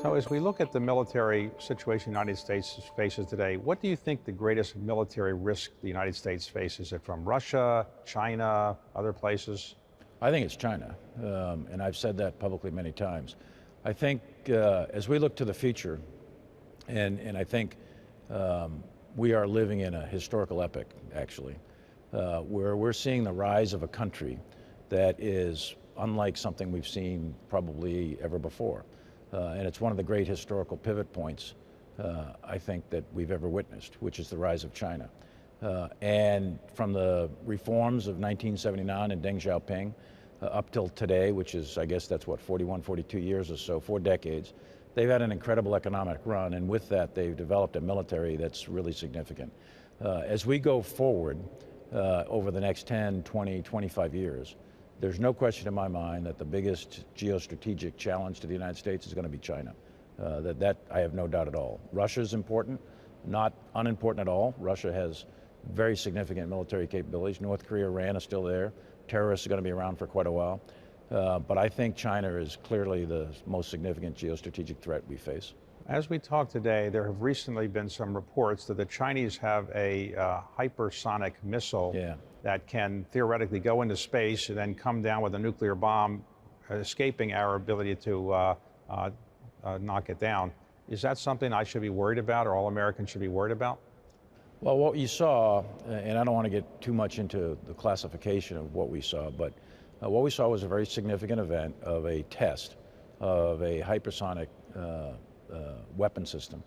So as we look at the military situation the United States faces today, what do you think the greatest military risk the United States faces? Is it from Russia, China, other places? I think it's China, and I've said that publicly many times. I think as we look to the future, and I think we are living in a historical epoch, actually, where we're seeing the rise of a country that is unlike something we've seen probably ever before. And it's one of the great historical pivot points, I think, that we've ever witnessed, which is the rise of China. And from the reforms of 1979 and Deng Xiaoping up till today, which is, I guess that's what, 41, 42 years or so, 4 decades, they've had an incredible economic run, and with that, they've developed a military that's really significant. As we go forward over the next 10, 20, 25 years, there's no question in my mind that the biggest geostrategic challenge to the United States is going to be China. That I have no doubt at all. Russia is important, not unimportant at all. Russia has very significant military capabilities. North Korea, Iran is still there. Terrorists are going to be around for quite a while. But I think China is clearly the most significant geostrategic threat we face. As we talk today, there have recently been some reports that the Chinese have a hypersonic missile that can theoretically go into space and then come down with a nuclear bomb, escaping our ability to knock it down. Is that something I should be worried about, or all Americans should be worried about? Well, what you saw, and I don't want to get too much into the classification of what we saw, but what we saw was a very significant event of a test of a hypersonic weapon system,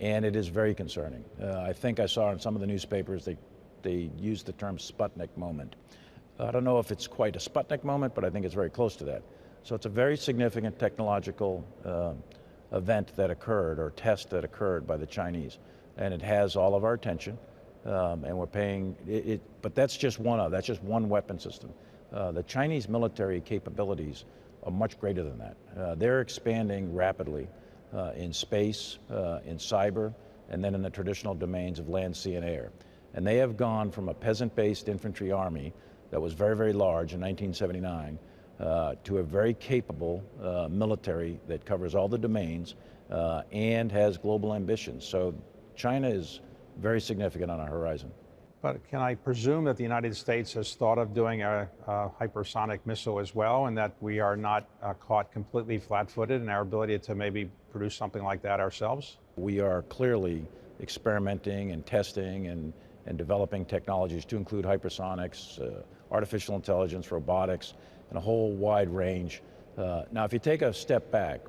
and it is very concerning. I think I saw in some of the newspapers they used the term Sputnik moment. I don't know if it's quite a Sputnik moment, but I think it's very close to that. So it's a very significant technological event that occurred, or test that occurred by the Chinese, and it has all of our attention, and we're paying it. But that's just that's just one weapon system. The Chinese military capabilities are much greater than that. They're expanding rapidly in space, in cyber, and then in the traditional domains of land, sea, and air. And they have gone from a peasant-based infantry army that was very, very large in 1979 to a very capable military that covers all the domains and has global ambitions. So China is very significant on our horizon. But can I presume that the United States has thought of doing a hypersonic missile as well, and that we are not caught completely flat-footed in our ability to maybe produce something like that ourselves? We are clearly experimenting and testing and developing technologies to include hypersonics, artificial intelligence, robotics, and a whole wide range. Now, if you take a step back,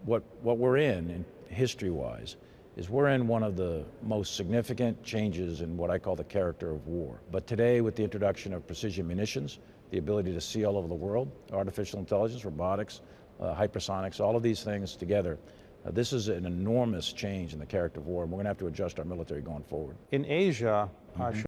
what we're in history-wise, is we're in one of the most significant changes in what I call the character of war. But today, with the introduction of precision munitions, the ability to see all over the world, artificial intelligence, robotics, hypersonics, all of these things together, this is an enormous change in the character of war, and we're going to have to adjust our military going forward. In Asia,